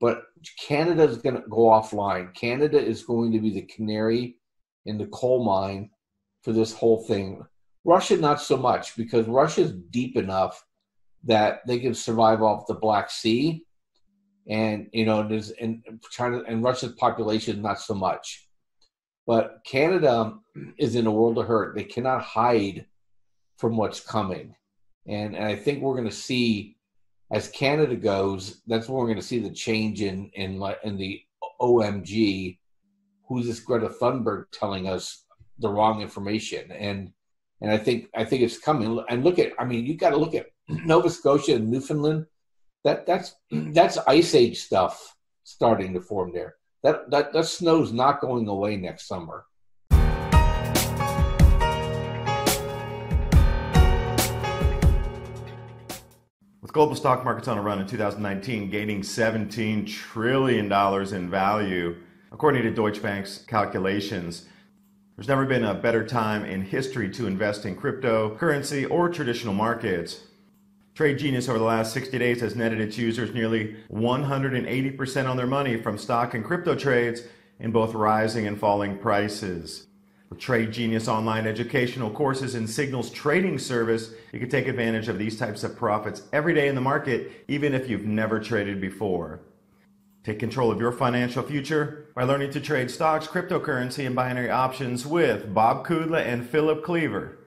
But Canada is going to go offline. Canada is going to be the canary in the coal mine for this whole thing. Russia, not so much, because Russia's deep enough that they can survive off the Black Sea, and China and Russia's population not so much. But Canada is in a world of hurt. They cannot hide from what's coming, and I think we're going to see, as Canada goes, that's when we're going to see the change in the OMG. Who's this Greta Thunberg telling us the wrong information? And I think it's coming. And you got to look at Nova Scotia and Newfoundland. That's ice age stuff starting to form there. That snow's not going away next summer. With global stock markets on a run in 2019, gaining $17 trillion in value, according to Deutsche Bank's calculations, there's never been a better time in history to invest in cryptocurrency or traditional markets. Trade Genius over the last 60 days has netted its users nearly 180% on their money from stock and crypto trades in both rising and falling prices. With Trade Genius online educational courses and Signal's trading service, you can take advantage of these types of profits every day in the market, even if you've never traded before. Take control of your financial future by learning to trade stocks, cryptocurrency, and binary options with Bob Kudla and Philip Cleaver.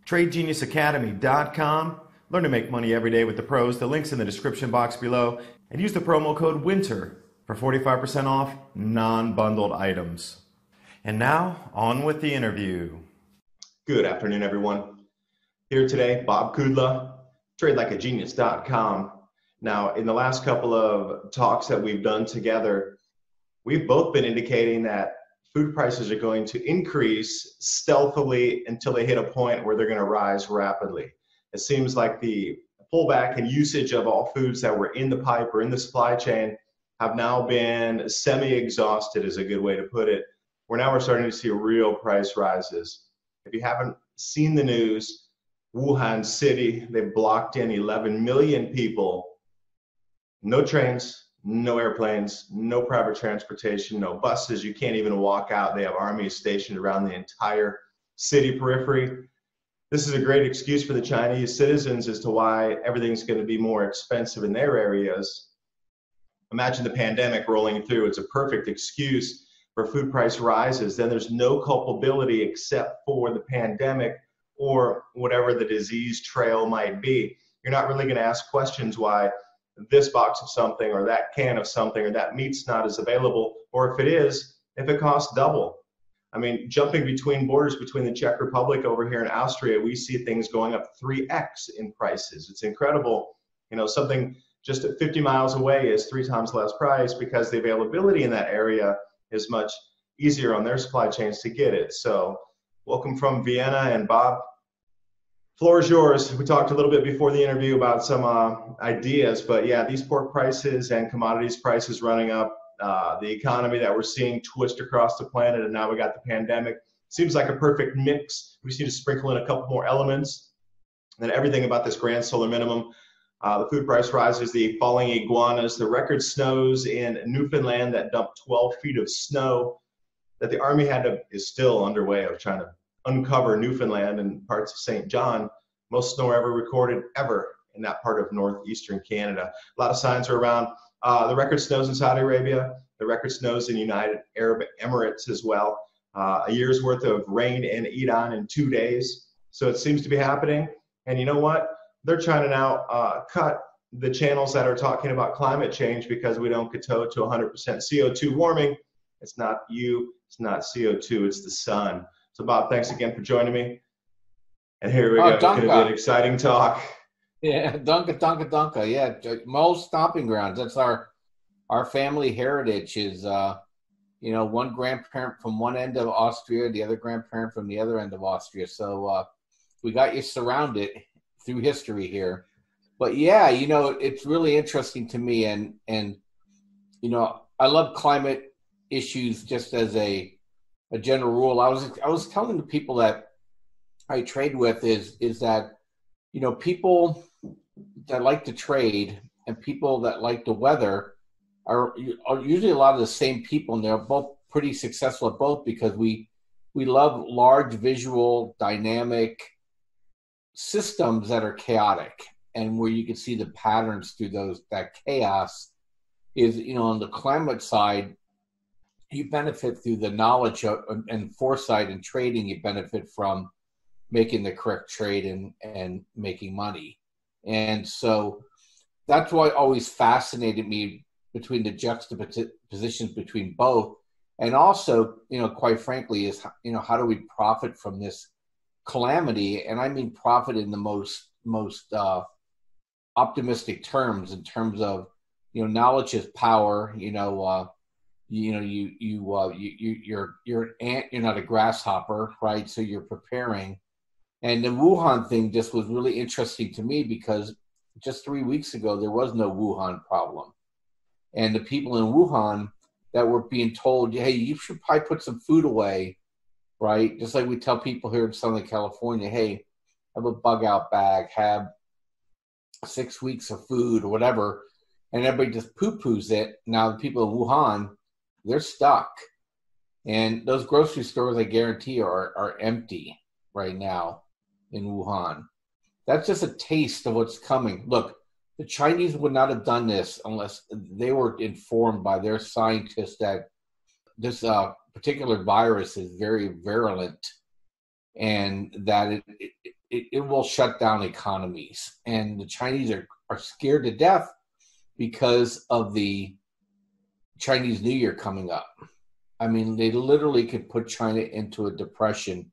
TradeGeniusAcademy.com. Learn to make money every day with the pros. The link's in the description box below. And use the promo code WINTER for 45% off non-bundled items. And now, on with the interview. Good afternoon, everyone. Here today, Bob Kudla, TradeLikeAGenius.com. Now, in the last couple of talks that we've done together, we've both been indicating that food prices are going to increase stealthily until they hit a point where they're going to rise rapidly. It seems like the pullback in usage of all foods that were in the pipe or in the supply chain have now been semi-exhausted, is a good way to put it. We're starting to see real price rises. If you haven't seen the news, Wuhan City, they've blocked in 11 million people. No trains, no airplanes, no private transportation, no buses. You can't even walk out. They have armies stationed around the entire city periphery. This is a great excuse for the Chinese citizens as to why everything's going to be more expensive in their areas. Imagine the pandemic rolling through. It's a perfect excuse for food price rises. Then there's no culpability except for the pandemic or whatever the disease trail might be. You're not really going to ask questions why this box of something or that can of something or that meat's not as available, or if it is, if it costs double. I mean, jumping between borders between the Czech Republic over here and Austria, we see things going up 3x in prices. It's incredible. Something just at 50 miles away is 3 times less price because the availability in that area is much easier on their supply chains to get it. So welcome from Vienna, and Bob, floor is yours. We talked a little bit before the interview about some ideas, but yeah, these pork prices and commodities prices running up, the economy that we're seeing twist across the planet, and now we got the pandemic. Seems like a perfect mix. We just need to sprinkle in a couple more elements. And then everything about this grand solar minimum, the food price rises, the falling iguanas, the record snows in Newfoundland that dumped 12 feet of snow that the Army is still underway of trying to uncover Newfoundland and parts of St. John. Most snow ever recorded ever in that part of northeastern Canada. A lot of signs are around. The record snows in Saudi Arabia, the record snows in United Arab Emirates as well. A year's worth of rain in Iran in 2 days. So it seems to be happening. And you know what? They're trying to now cut the channels that are talking about climate change because we don't kowtow to 100% CO2 warming. It's not you, it's not CO2, it's the sun. So Bob, thanks again for joining me. And here we go. It's going to be an exciting talk. Yeah, Dunka. Yeah, Mo's stomping grounds. That's our family heritage is, one grandparent from one end of Austria, the other grandparent from the other end of Austria. So we got you surrounded through history here. But yeah, it's really interesting to me. And I love climate issues just as a general rule. I was telling the people that I trade with is that, people that like to trade and people that like the weather are usually a lot of the same people, and they're both pretty successful at both because we love large visual dynamic systems that are chaotic, and where you can see the patterns through that chaos is, on the climate side, you benefit through the knowledge and foresight and trading. You benefit from making the correct trade and making money. And so that's why it always fascinated me between the juxtapositions between both. And also, quite frankly, is, how do we profit from this calamity? And I mean profit in the most optimistic terms, in terms of, knowledge is power. You're an ant, you're not a grasshopper, right? So you're preparing. And the Wuhan thing just was really interesting to me because just 3 weeks ago, there was no Wuhan problem. And the people in Wuhan that were being told, hey, you should probably put some food away, right? Just like we tell people here in Southern California, hey, have a bug out bag, have 6 weeks of food or whatever. And everybody just poo-poos it. Now the people in Wuhan, they're stuck. And those grocery stores, I guarantee, are empty right now in Wuhan. That's just a taste of what's coming. Look, the Chinese would not have done this unless they were informed by their scientists that this particular virus is very virulent and that it will shut down economies. And the Chinese are scared to death because of the Chinese New Year coming up. I mean, they literally could put China into a depression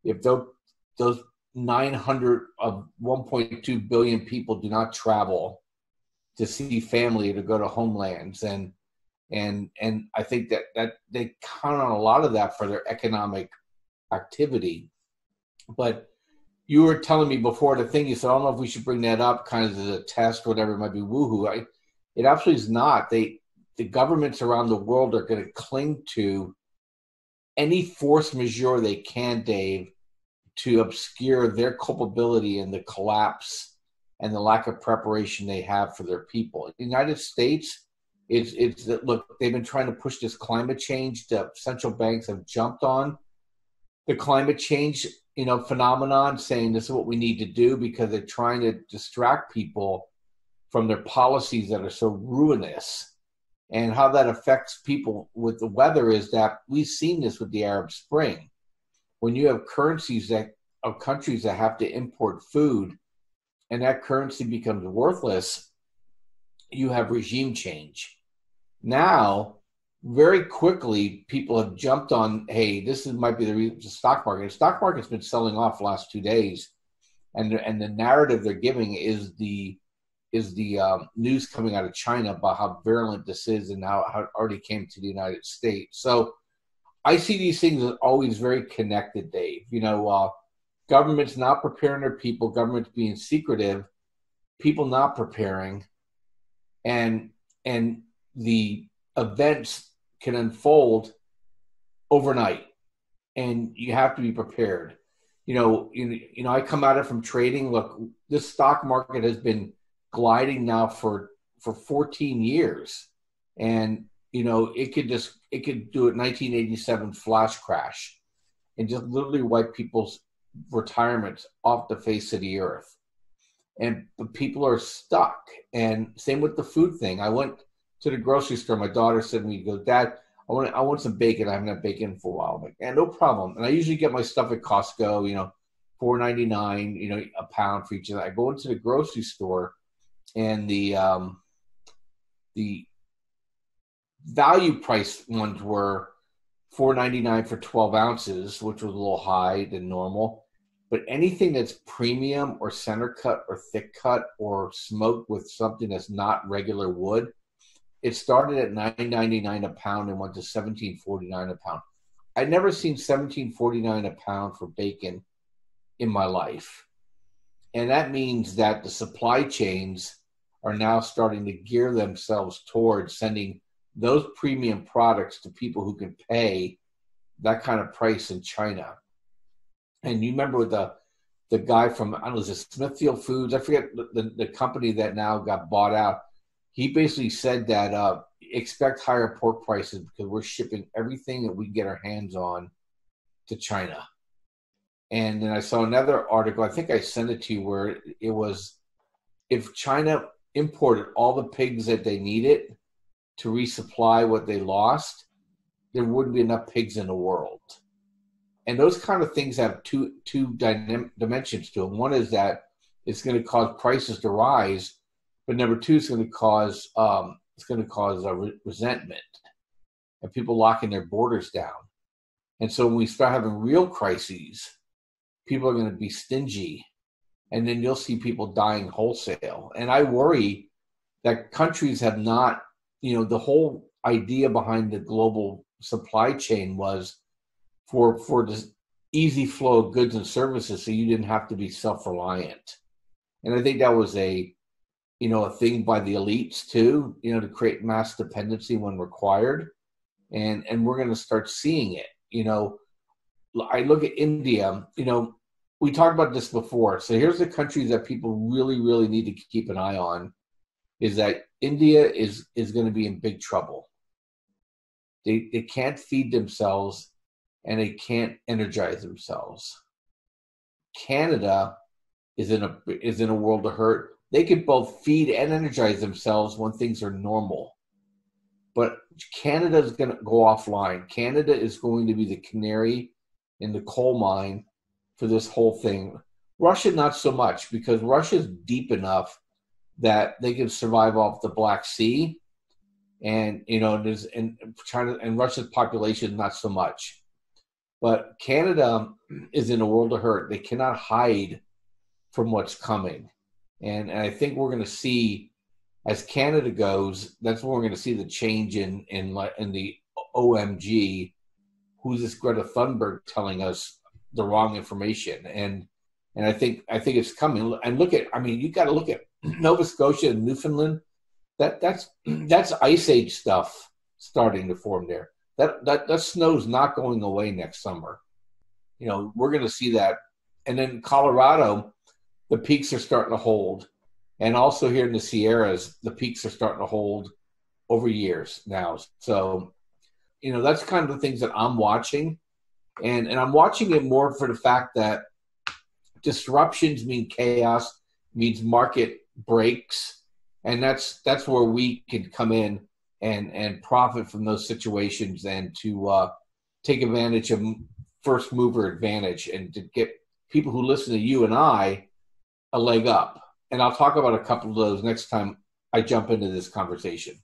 if those 900 of 1.2 billion people do not travel to see family, to go to homelands. And I think that they count on a lot of that for their economic activity. But you were telling me before the thing, you said, I don't know if we should bring that up kind of as a test, whatever it might be, woohoo. It absolutely is not. The governments around the world are going to cling to any force majeure they can, Dave, to obscure their culpability in the collapse and the lack of preparation they have for their people. In the United States, it's that, look, they've been trying to push this climate change. The central banks have jumped on the climate change, phenomenon, saying this is what we need to do because they're trying to distract people from their policies that are so ruinous. And how that affects people with the weather is that we've seen this with the Arab Spring. When you have currencies of countries that have to import food and that currency becomes worthless, you have regime change. Now, very quickly, people have jumped on, hey, might be the stock market. The stock market's been selling off the last 2 days, and the narrative they're giving is the news coming out of China about how virulent this is and how it already came to the United States. So I see these things as always very connected, Dave. Governments not preparing their people, governments being secretive, people not preparing, and the events can unfold overnight, and you have to be prepared. I come at it from trading. Look, this stock market has been gliding now for 14 years, and it could do it 1987 flash crash and just literally wipe people's retirements off the face of the earth. But people are stuck. And same with the food thing. I went to the grocery store. My daughter said to me, goes, Dad, I want some bacon. I haven't had bacon for a while. I'm like, yeah, no problem. And I usually get my stuff at Costco, $4.99, a pound for each of that. I go into the grocery store, and the value price ones were $4.99 for 12 ounces, which was a little high than normal. But anything that's premium or center cut or thick cut or smoked with something that's not regular wood, it started at $9.99 a pound and went to $17.49 a pound. I'd never seen $17.49 a pound for bacon in my life. And that means that the supply chains are now starting to gear themselves towards sending those premium products to people who can pay that kind of price in China. And you remember the guy from, I don't know, is it Smithfield Foods? I forget the company that now got bought out. He basically said that expect higher pork prices because we're shipping everything that we get our hands on to China. And then I saw another article, I think I sent it to you, where it was if China imported all the pigs that they needed to resupply what they lost, there wouldn't be enough pigs in the world. And those kind of things have two dimensions to them. One is that it's going to cause prices to rise, but number two, it's going to cause resentment and people locking their borders down. And so when we start having real crises, people are going to be stingy, and then you'll see people dying wholesale. And I worry that countries have not, the whole idea behind the global supply chain was for this easy flow of goods and services so you didn't have to be self-reliant. And I think that was a thing by the elites too, to create mass dependency when required. And we're going to start seeing it. I look at India, we talked about this before. So here's the countries that people really, really need to keep an eye on, is that India is going to be in big trouble. They can't feed themselves and they can't energize themselves. Canada is in a world of hurt. They can both feed and energize themselves when things are normal. But Canada is going to go offline. Canada is going to be the canary in the coal mine for this whole thing. Russia, not so much, because Russia's deep enough that they can survive off the Black Sea, and China and Russia's population not so much. But Canada is in a world of hurt. They cannot hide from what's coming, and I think we're going to see, as Canada goes, that's when we're going to see the change in the OMG. Who's this Greta Thunberg telling us the wrong information? And I think it's coming. And you got to look at Nova Scotia and Newfoundland. That's ice age stuff starting to form there. That snow's not going away next summer. We're going to see that. And then Colorado, the peaks are starting to hold. And also here in the Sierras, the peaks are starting to hold over years now. So, that's kind of the things that I'm watching. And I'm watching it more for the fact that disruptions mean chaos, means market breaks. And that's where we can come in and profit from those situations, and to take advantage of first mover advantage, and to get people who listen to you and I a leg up. And I'll talk about a couple of those next time I jump into this conversation.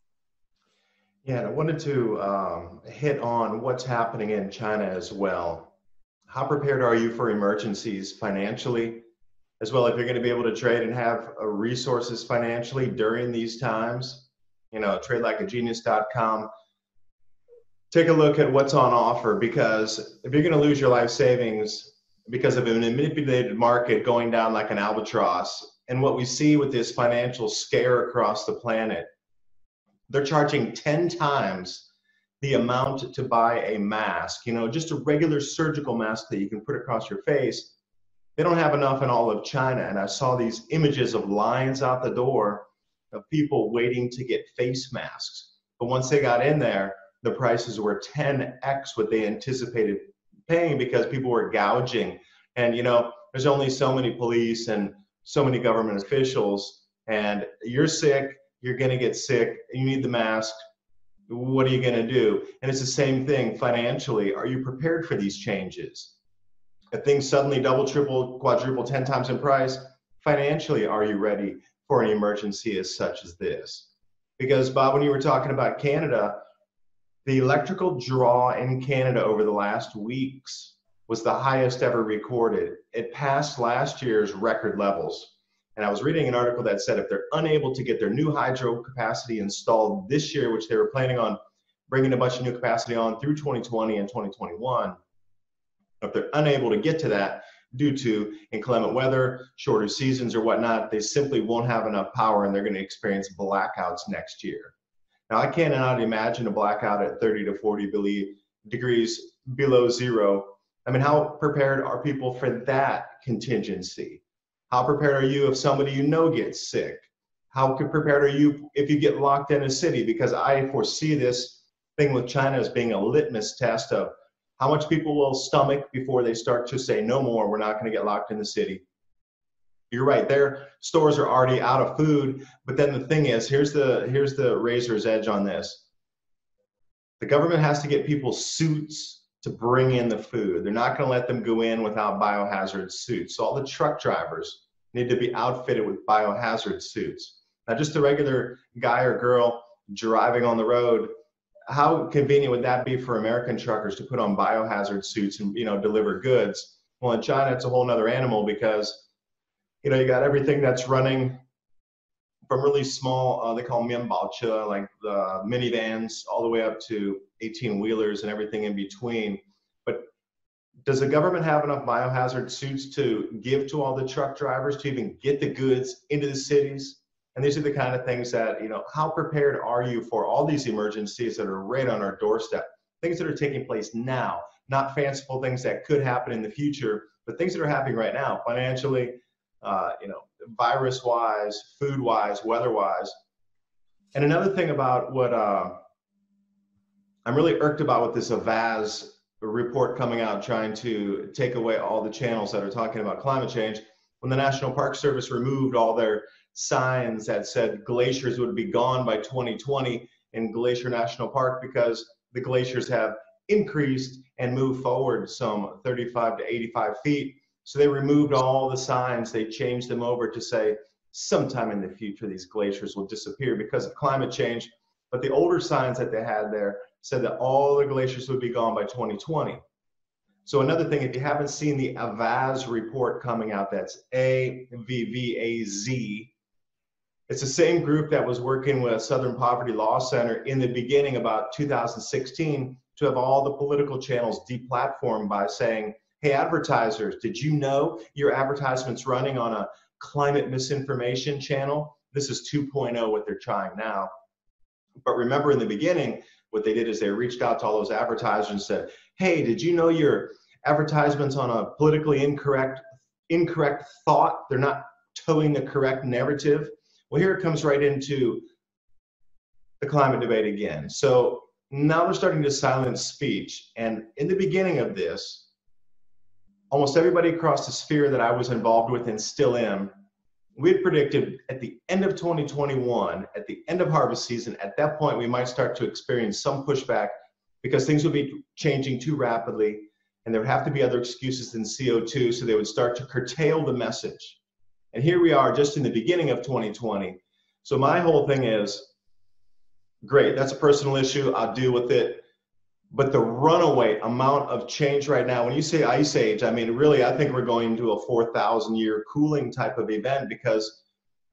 Yeah, and I wanted to hit on what's happening in China as well. How prepared are you for emergencies financially, as well, if you're going to be able to trade and have resources financially during these times? TradeLikeAGenius.com. Take a look at what's on offer, because if you're going to lose your life savings because of a manipulated market going down like an albatross, and what we see with this financial scare across the planet, they're charging 10 times the amount to buy a mask, just a regular surgical mask that you can put across your face. They don't have enough in all of China. And I saw these images of lines out the door of people waiting to get face masks. But once they got in there, the prices were 10x what they anticipated paying, because people were gouging. And, there's only so many police and so many government officials, and you're sick, you're going to get sick, you need the mask. What are you going to do? And it's the same thing financially. Are you prepared for these changes? If things suddenly double, triple, quadruple, 10 times in price, financially, are you ready for an emergency as such as this? Because, Bob, when you were talking about Canada, the electrical draw in Canada over the last weeks was the highest ever recorded. It passed last year's record levels. And I was reading an article that said if they're unable to get their new hydro capacity installed this year, which they were planning on bringing a bunch of new capacity on through 2020 and 2021, if they're unable to get to that due to inclement weather, shorter seasons or whatnot, they simply won't have enough power, and they're going to experience blackouts next year. Now, I cannot imagine a blackout at 30 to 40 degrees below zero. I mean, how prepared are people for that contingency? How prepared are you if somebody gets sick? How prepared are you if you get locked in a city? Because I foresee this thing with China as being a litmus test of how much people will stomach before they start to say, no more, we're not going to get locked in the city. You're right, their stores are already out of food, but then the thing is, here's the razor's edge on this. The government has to get people suits to bring in the food. They're not going to let them go in without biohazard suits. So all the truck drivers need to be outfitted with biohazard suits. Not just the regular guy or girl driving on the road. How convenient would that be for American truckers to put on biohazard suits and, deliver goods? Well, in China, it's a whole nother animal because, you got everything that's running from really small, they call them mianbaoche, like the minivans, all the way up to 18-wheelers and everything in between. But does the government have enough biohazard suits to give to all the truck drivers to even get the goods into the cities? And these are the kind of things that, how prepared are you for all these emergencies that are right on our doorstep? Things that are taking place now, not fanciful things that could happen in the future, but things that are happening right now, financially, virus-wise, food-wise, weather-wise. And another thing about what I'm really irked about with this Avaz report coming out trying to take away all the channels that are talking about climate change, when the National Park Service removed all their signs that said glaciers would be gone by 2020 in Glacier National Park because the glaciers have increased and moved forward some 35 to 85 feet. So they removed all the signs, they changed them over to say sometime in the future these glaciers will disappear because of climate change. But the older signs that they had there said that all the glaciers would be gone by 2020. So another thing, if you haven't seen the Avaz report coming out, that's AVVAZ, it's the same group that was working with Southern Poverty Law Center in the beginning about 2016 to have all the political channels deplatformed by saying, hey, advertisers, did you know your advertisement's running on a climate misinformation channel? This is 2.0, what they're trying now. But remember in the beginning, what they did is they reached out to all those advertisers and said, hey, did you know your advertisement's on a politically incorrect thought? They're not towing the correct narrative. Well, here it comes right into the climate debate again. So now they're starting to silence speech. And in the beginning of this, almost everybody across the sphere that I was involved with and still am, we had predicted at the end of 2021, at the end of harvest season, at that point, we might start to experience some pushback because things would be changing too rapidly and there would have to be other excuses than CO2, so they would start to curtail the message. And here we are just in the beginning of 2020. So my whole thing is, great, that's a personal issue, I'll deal with it. But the runaway amount of change right now, when you say ice age, I mean, really, I think we're going to a 4,000-year cooling type of event, because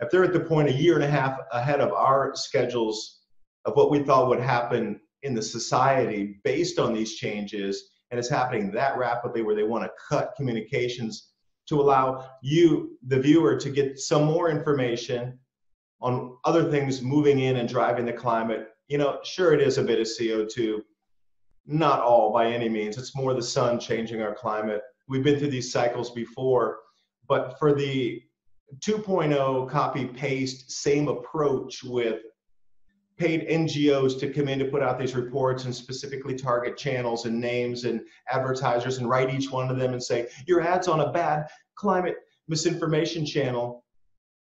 if they're at the point a year and a half ahead of our schedules of what we thought would happen in the society based on these changes, and it's happening that rapidly where they want to cut communications to allow you, the viewer, to get some more information on other things moving in and driving the climate. Sure, it is a bit of CO2. Not all by any means. It's more the sun changing our climate. We've been through these cycles before, but for the 2.0 copy paste, same approach with paid NGOs to come in to put out these reports and specifically target channels and names and advertisers and write each one of them and say, your ad's on a bad climate misinformation channel.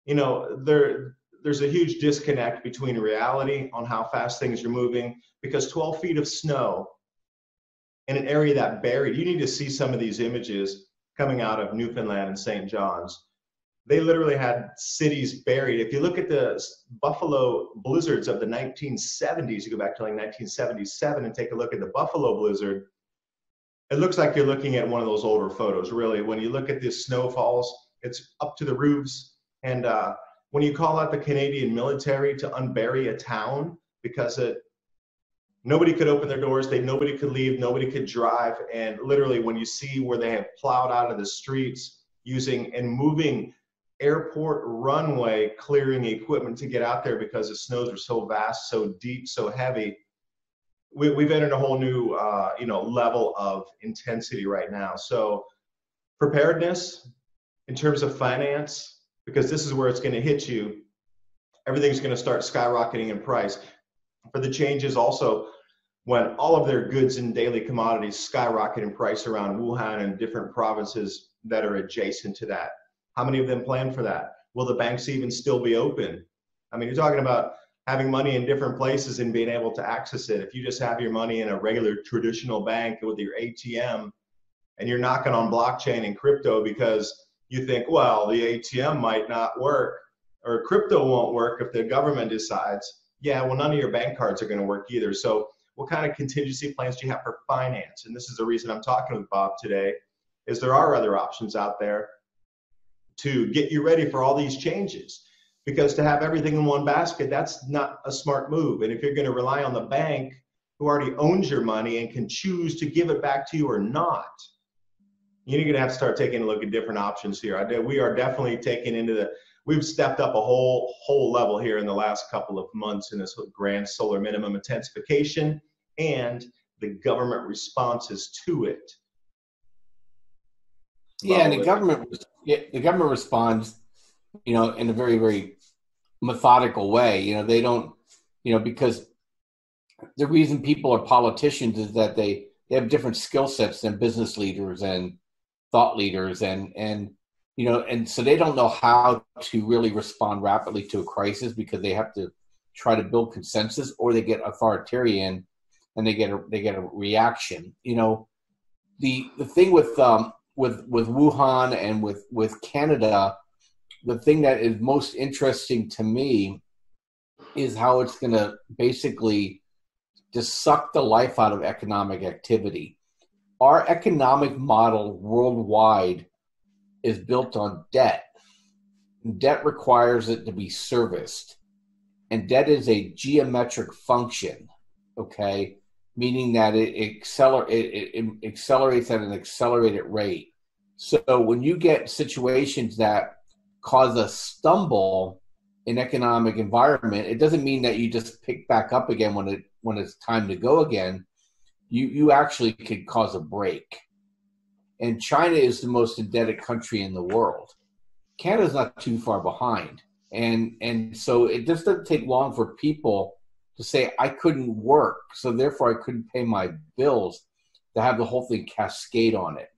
There's a huge disconnect between reality on how fast things are moving, because 12 feet of snow in an area that buried, you need to see some of these images coming out of Newfoundland and St. John's. They literally had cities buried. If you look at the Buffalo blizzards of the 1970s, you go back to like 1977 and take a look at the Buffalo blizzard, it looks like you're looking at one of those older photos, really. When you look at these snowfalls, it's up to the roofs. And when you call out the Canadian military to unbury a town because nobody could open their doors, nobody could leave, nobody could drive. And literally when you see where they have plowed out of the streets using and moving airport runway clearing equipment to get out there because the snows are so vast, so deep, so heavy, we've entered a whole new level of intensity right now. So preparedness in terms of finance, because this is where it's going to hit you. everything's going to start skyrocketing in price. For the changes also, when all of their goods and daily commodities skyrocket in price around Wuhan and different provinces that are adjacent to that. How many of them plan for that? Will the banks even still be open? I mean, you're talking about having money in different places and being able to access it. If you just have your money in a regular traditional bank with your ATM and you're knocking on blockchain and crypto because you think, well, the ATM might not work or crypto won't work if the government decides, yeah, well, none of your bank cards are going to work either. So what kind of contingency plans do you have for finance? And this is the reason I'm talking with Bob today, is there are other options out there to get you ready for all these changes. Because to have everything in one basket, that's not a smart move. And if you're going to rely on the bank who already owns your money and can choose to give it back to you or not, you're going to have to start taking a look at different options here. We are definitely taking we've stepped up a whole level here in the last couple of months in this grand solar minimum intensification and the government responses to it. Yeah, and the government responds, in a very, very methodical way. They don't, because the reason people are politicians is that they have different skill sets than business leaders and thought leaders, and so they don't know how to really respond rapidly to a crisis because they have to try to build consensus, or they get authoritarian and they get a reaction. The thing with Wuhan and with Canada, the thing that is most interesting to me is how it's going to basically just suck the life out of economic activity. Our economic model worldwide is built on debt. Debt requires it to be serviced. And debt is a geometric function, okay? Meaning that it accelerates at an accelerated rate. So when you get situations that cause a stumble in economic environment, it doesn't mean that you just pick back up again when it's time to go again. You actually could cause a break. And China is the most indebted country in the world. Canada's not too far behind. And so it just doesn't take long for people to say, I couldn't work, so therefore I couldn't pay my bills, to have the whole thing cascade on it.